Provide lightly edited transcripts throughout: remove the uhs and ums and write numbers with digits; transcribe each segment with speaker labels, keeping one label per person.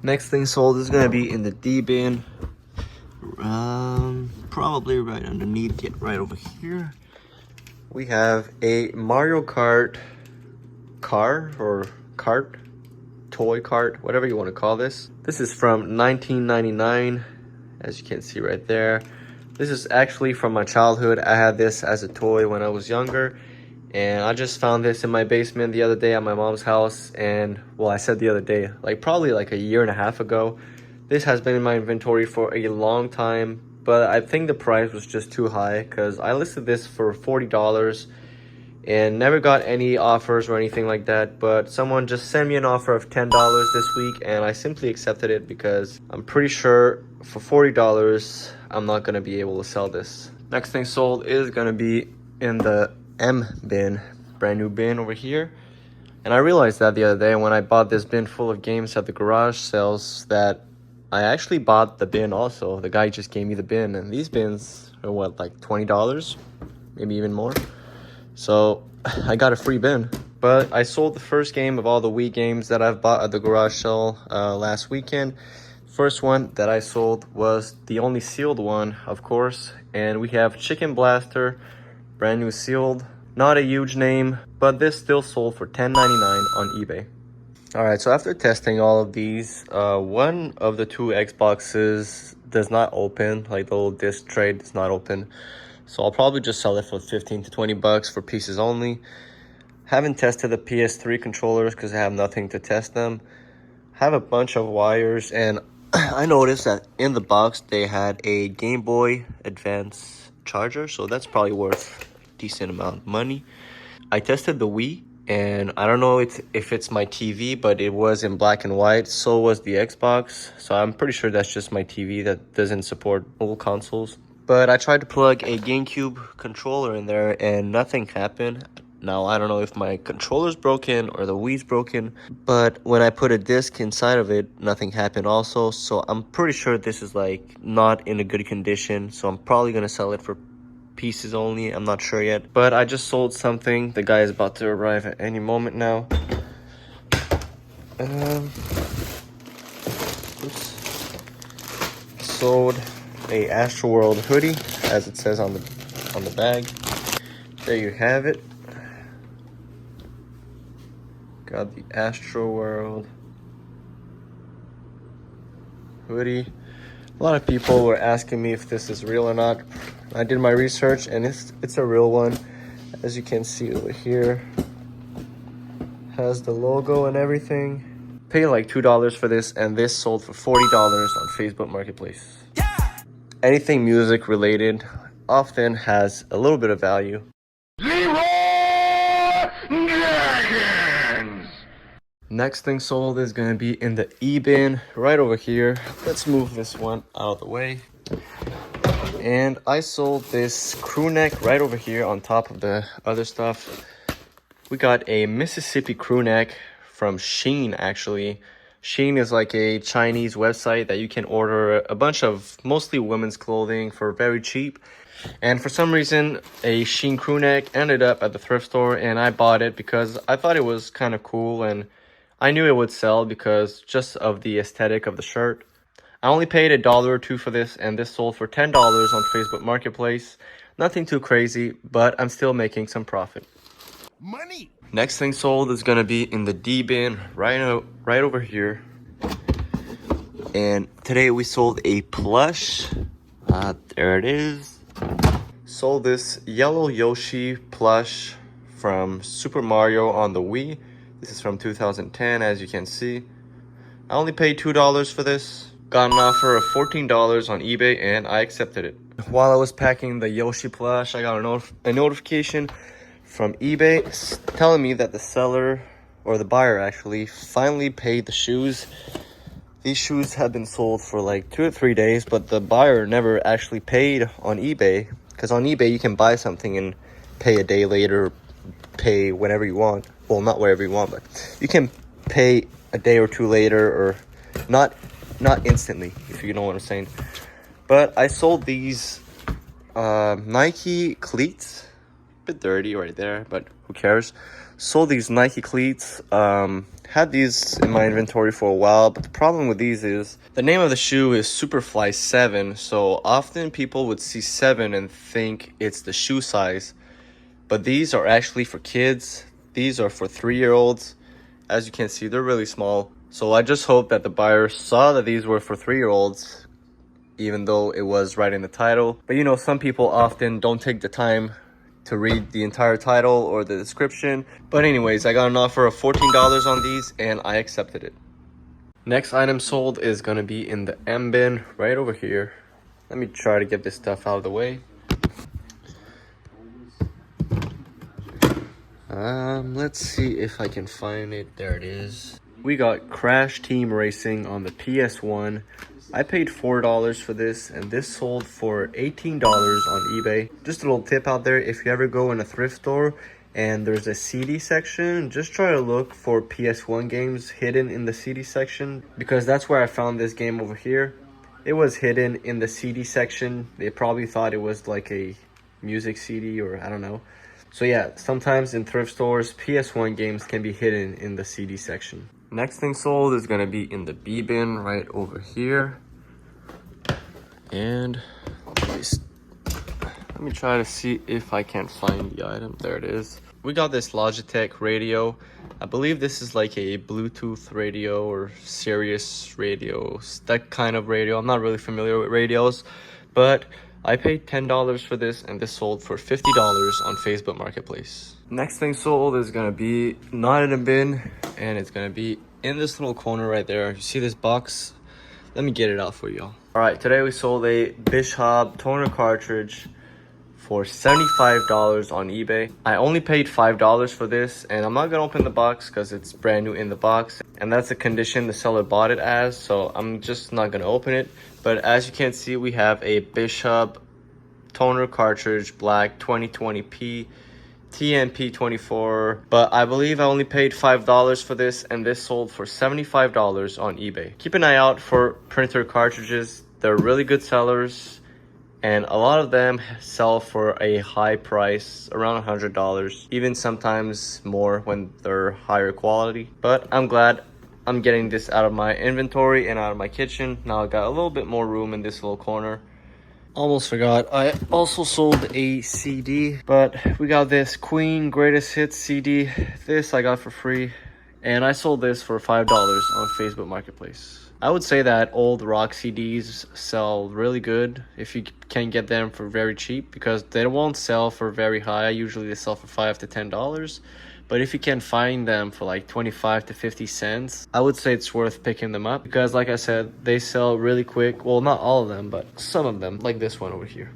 Speaker 1: Next thing sold is gonna be in the D bin. Probably right underneath it, right over here. We have a Mario Kart car or cart, toy cart, whatever you want to call this. This is from 1999, as you can see right there. This is actually from my childhood. I had this as a toy when I was younger, and I just found this in my basement the other day at my mom's house. And well, I said the other day, like probably like a year and a half ago. This has been in my inventory for a long time, but I think the price was just too high because I listed this for $40 and never got any offers or anything like that. But someone just sent me an offer of $10 this week, and I simply accepted it because I'm pretty sure for $40 I'm not gonna be able to sell this. Next thing sold is gonna be in the M bin, brand new bin over here. And I realized that the other day when I bought this bin full of games at the garage sales that I actually bought the bin also. The guy just gave me the bin, and these bins are what, like $20, maybe even more. So I got a free bin. But I sold the first game of all the Wii games that I've bought at the garage sale last weekend. First one that I sold was the only sealed one, of course, and we have Chicken Blaster, brand new sealed. Not a huge name, but this still sold for $10.99 on eBay. Alright, so after testing all of these, one of the two Xboxes does not open, like the little disc tray does not open. So I'll probably just sell it for 15 to 20 bucks for pieces only. Haven't tested the PS3 controllers because I have nothing to test them. Have a bunch of wires, and I noticed that in the box they had a Game Boy Advance charger, so that's probably worth a decent amount of money. I tested the Wii, and I don't know if it's my TV, but it was in black and white. So was the Xbox. So I'm pretty sure that's just my TV that doesn't support old consoles. But I tried to plug a GameCube controller in there and nothing happened. Now, I don't know if my controller's broken or the Wii's broken, but when I put a disc inside of it, nothing happened also. So I'm pretty sure this is like not in a good condition. So I'm probably gonna sell it for pieces only. I'm not sure yet, but I just sold something. The guy is about to arrive at any moment now. Sold a Astroworld hoodie, as it says on the bag. There you have it. Got the Astroworld hoodie. A lot of people were asking me if this is real or not. I did my research, and it's a real one. As you can see over here, has the logo and everything. Paid like $2 for this, and this sold for $40 on Facebook Marketplace. Yeah! Anything music related often has a little bit of value. Next thing sold is going to be in the E-bin right over here. Let's move this one out of the way. And I sold this crew neck right over here on top of the other stuff. We got a Mississippi crew neck from Shein, actually. Shein is like a Chinese website that you can order a bunch of mostly women's clothing for very cheap. And for some reason, a Shein crew neck ended up at the thrift store, and I bought it because I thought it was kind of cool, and I knew it would sell because just of the aesthetic of the shirt. I only paid $1 or $2 for this, and this sold for $10 on Facebook Marketplace. Nothing too crazy, but I'm still making some profit. Money! Next thing sold is gonna be in the D bin right over here. And today we sold a plush. There it is. Sold this yellow Yoshi plush from Super Mario on the Wii. This is from 2010, as you can see. I only paid $2 for this. Got an offer of $14 on eBay, and I accepted it. While I was packing the Yoshi plush, I got a notification from eBay telling me that the seller, or the buyer actually, finally paid the shoes. These shoes have been sold for like 2 or 3 days, but the buyer never actually paid on eBay. Because on eBay, you can buy something and pay a day later, pay whenever you want. Well, not wherever you want, but you can pay a day or two later, or not instantly, if you know what I'm saying. But I sold these Nike cleats. A bit dirty right there, but who cares? Sold these Nike cleats. had these in my inventory for a while, but the problem with these is the name of the shoe is Superfly 7, so often people would see 7 and think it's the shoe size, but these are actually for kids. These are for 3-year-olds. As you can see, they're really small. So I just hope that the buyer saw that these were for 3-year-olds, even though it was right in the title. But you know, some people often don't take the time to read the entire title or the description. But anyways, I got an offer of $14 on these and I accepted it. Next item sold is gonna be in the M bin right over here. Let me try to get this stuff out of the way. Let's see if I can find it. There it is. We got Crash Team Racing on the PS1. I paid $4 for this, and this sold for $18 on eBay. Just a little tip out there, if you ever go in a thrift store and there's a CD section, just try to look for PS1 games hidden in the CD section, because that's where I found this game over here. It was hidden in the CD section. They probably thought it was like a music CD or I don't know. So yeah, sometimes in thrift stores, PS1 games can be hidden in the CD section. Next thing sold is gonna be in the B bin right over here. And let me try to see if I can find the item. There it is. We got this Logitech radio. I believe this is like a Bluetooth radio or Sirius radio, that kind of radio. I'm not really familiar with radios, but I paid $10 for this, and this sold for $50 on Facebook Marketplace. Next thing sold is gonna be not in a bin, and it's gonna be in this little corner right there. You see this box? Let me get it out for y'all. All right, today we sold a Bishop toner cartridge for $75 on eBay. I only paid $5 for this, and I'm not gonna open the box because it's brand new in the box, and that's the condition the seller bought it as, so I'm just not gonna open it. But as you can see, we have a Bishop toner cartridge, black 2020p, TMP24, but I believe I only paid $5 for this, and this sold for $75 on eBay. Keep an eye out for printer cartridges. They're really good sellers, and a lot of them sell for a high price, around $100, even sometimes more when they're higher quality. But I'm glad I'm getting this out of my inventory and out of my kitchen. Now I got a little bit more room in this little corner. Almost forgot, I also sold a CD, but we got this Queen Greatest Hits CD. This I got for free, and I sold this for $5 on Facebook Marketplace. I would say that old rock CDs sell really good if you can get them for very cheap, because they won't sell for very high. Usually they sell for $5 to $10. But if you can find them for like 25 to 50 cents, I would say it's worth picking them up, because like I said, they sell really quick. Well, not all of them, but some of them, like this one over here.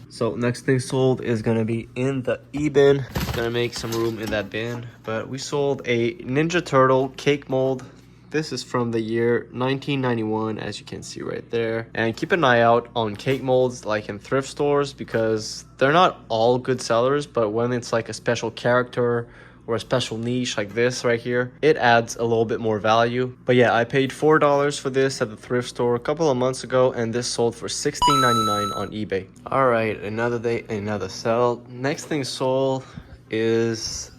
Speaker 1: So next thing sold is gonna be in the E-bin. Gonna make some room in that bin. But we sold a Ninja Turtle cake mold. This is from the year 1991, as you can see right there. And keep an eye out on cake molds like in thrift stores, because they're not all good sellers, but when it's like a special character or a special niche like this right here, it adds a little bit more value. But yeah, I paid $4 for this at the thrift store a couple of months ago, and this sold for $16.99 on eBay. All right, another day, another sell. Next thing sold is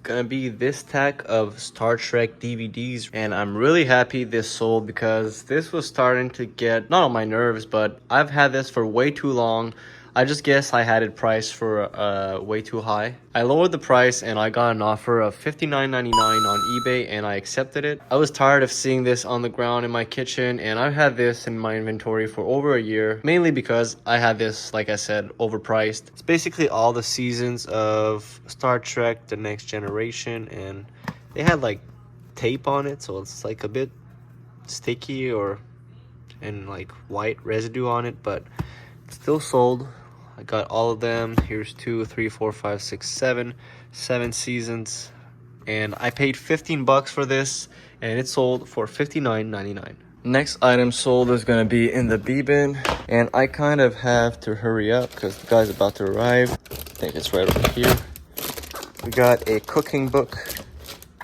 Speaker 1: gonna be this stack of Star Trek DVDs, and I'm really happy this sold, because this was starting to get not on my nerves, but I've had this for way too long. I just guess I had it priced for way too high. I lowered the price and I got an offer of $59.99 on eBay, and I accepted it. I was tired of seeing this on the ground in my kitchen, and I've had this in my inventory for over a year, mainly because I had this, like I said, overpriced. It's basically all the seasons of Star Trek The Next Generation, and they had like tape on it, so it's like a bit sticky and like white residue on it, but it's still sold. I got all of them. Here's 2, 3, 4, 5, 6, 7 seasons, and I paid $15 for this, and it sold for $59.99. Next item sold is gonna be in the B bin, and I kind of have to hurry up because the guy's about to arrive. I think it's right over here. We got a cooking book.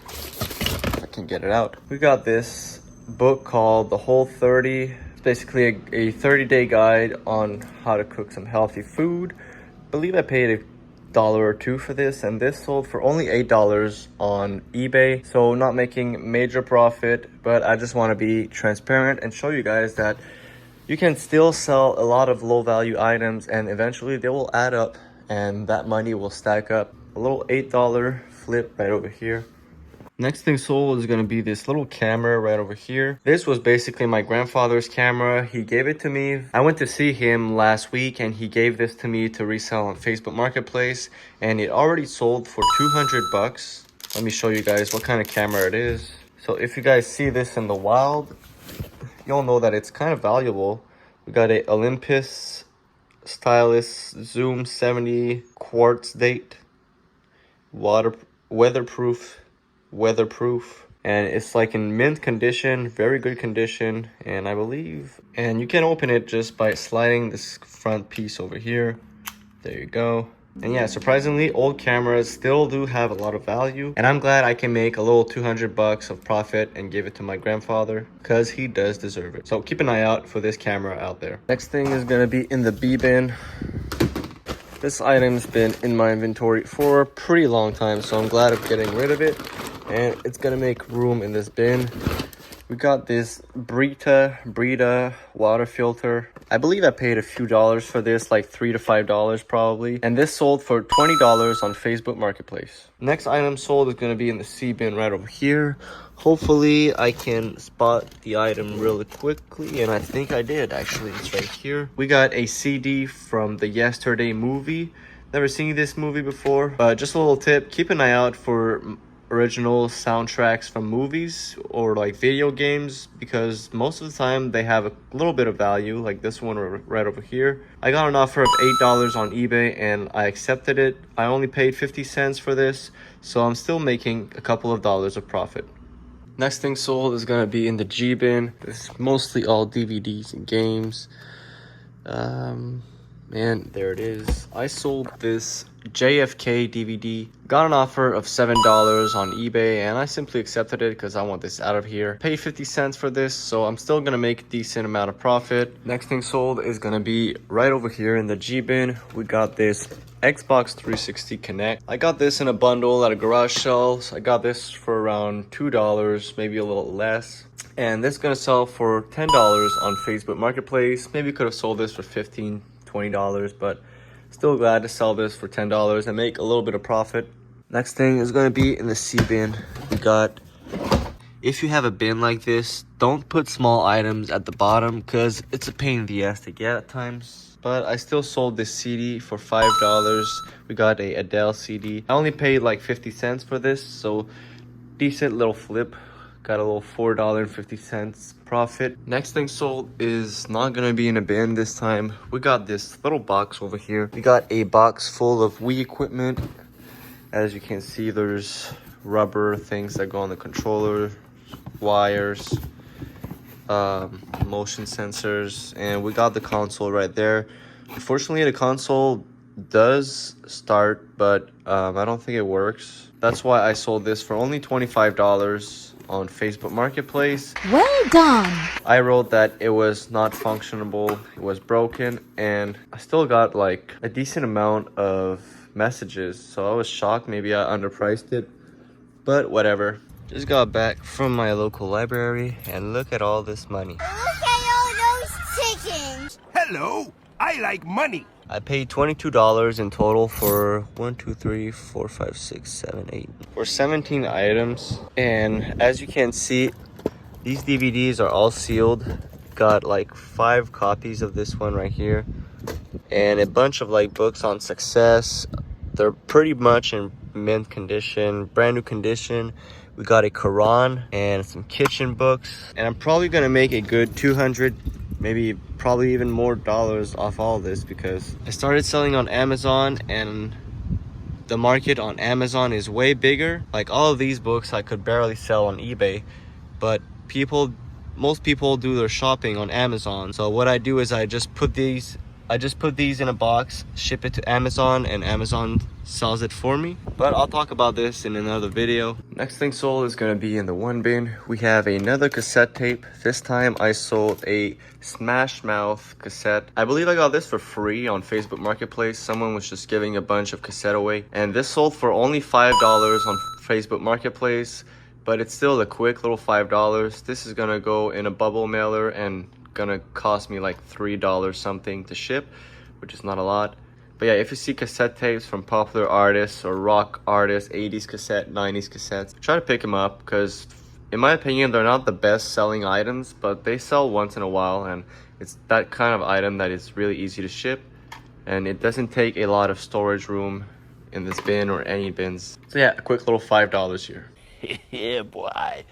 Speaker 1: If I can get it out. We got this book called The Whole 30. Basically a 30-day guide on how to cook some healthy food. I believe I paid dollar or two for this, and this sold for only $8 on eBay. So not making major profit, but I just want to be transparent and show you guys that you can still sell a lot of low value items and eventually they will add up and that money will stack up. A little $8 flip right over here. Next thing sold is going to be this little camera right over here. This was basically my grandfather's camera. He gave it to me. I went to see him last week and he gave this to me to resell on Facebook Marketplace, and it already sold for 200 bucks. Let me show you guys what kind of camera it is. So if you guys see this in the wild, you'll know that it's kind of valuable. We got a Olympus Stylus Zoom 70 quartz date, weatherproof, and it's like in mint condition, very good condition, and I believe, and you can open it just by sliding this front piece over here. There you go. And yeah, surprisingly, old cameras still do have a lot of value, and I'm glad I can make a little 200 bucks of profit and give it to my grandfather because he does deserve it. So keep an eye out for this camera out there. Next thing is gonna be in the B bin. This item's been in my inventory for a pretty long time, so I'm glad of getting rid of it, and it's gonna make room in this bin. We got this Brita water filter. I believe I paid a few dollars for this, like $3 to $5 probably. And this sold for $20 on Facebook Marketplace. Next item sold is gonna be in the C bin right over here. Hopefully I can spot the item really quickly, and I think I did actually. It's right here. We got a CD from the Yesterday movie. Never seen this movie before, but just a little tip, keep an eye out for original soundtracks from movies or like video games, because most of the time they have a little bit of value, like this one right over here. I got an offer of $8 on eBay and I accepted it. I only paid 50 cents for this, so I'm still making a couple of dollars of profit. Next thing sold is gonna be in the G bin. It's mostly all DVDs and games. And there it is. I sold this JFK DVD. Got an offer of $7 on eBay and I simply accepted it because I want this out of here. Paid 50 cents for this, so I'm still gonna make a decent amount of profit. Next thing sold is gonna be right over here in the G bin. We got this Xbox 360 Connect. I got this in a bundle at a garage sale. I got this for around $2, maybe a little less. And this is gonna sell for $10 on Facebook Marketplace. Maybe could have sold this for $15, $20, but still glad to sell this for $10 and make a little bit of profit. Next thing is going to be in the C bin. We got, if you have a bin like this, don't put small items at the bottom because it's a pain in the ass to get at times. But I still sold this CD for $5. We got a Adele CD. I only paid like 50 cents for this, so decent little flip. Got a little $4.50 profit. Next thing sold is not gonna be in a bin this time. We got this little box over here. We got a box full of Wii equipment. As you can see, there's rubber things that go on the controller, wires, motion sensors, and we got the console right there. Unfortunately, the console does start, but I don't think it works. That's why I sold this for only $25 on Facebook Marketplace.
Speaker 2: Well done.
Speaker 1: I wrote that it was not functionable, it was broken, and I still got like a decent amount of messages, so I was shocked. Maybe I underpriced it, but whatever. Just got back from my local library and look at all this money.
Speaker 2: Look at all those chickens.
Speaker 3: Hello, I like money.
Speaker 1: I paid $22 in total for 1, 2, 3, 4, 5, 6, 7, 8 for 17 items. And as you can see, these DVDs are all sealed. Got like 5 copies of this one right here and a bunch of like books on success. They're pretty much in mint condition, brand new condition. We got a Quran and some kitchen books, and I'm probably gonna make a good 200, maybe probably even more dollars off all this, because I started selling on Amazon and the market on Amazon is way bigger. Like all of these books I could barely sell on eBay, but most people do their shopping on Amazon. So what I do is I just put these I just put these in a box, ship it to Amazon, and Amazon sells it for me. But I'll talk about this in another video. Next thing sold is gonna be in the one bin. We have another cassette tape. This time I sold a Smash Mouth cassette. I believe I got this for free on Facebook Marketplace. Someone was just giving a bunch of cassette away. And this sold for only $5 on Facebook Marketplace. But it's still a quick little $5. This is gonna go in a bubble mailer and gonna cost me like $3 something to ship, which is not a lot. But yeah, if you see cassette tapes from popular artists or rock artists, 80s cassette, 90s cassettes, try to pick them up, because in my opinion they're not the best selling items, but they sell once in a while, and it's that kind of item that is really easy to ship, and it doesn't take a lot of storage room in this bin or any bins. So yeah, a quick little $5 here.
Speaker 3: Yeah, boy.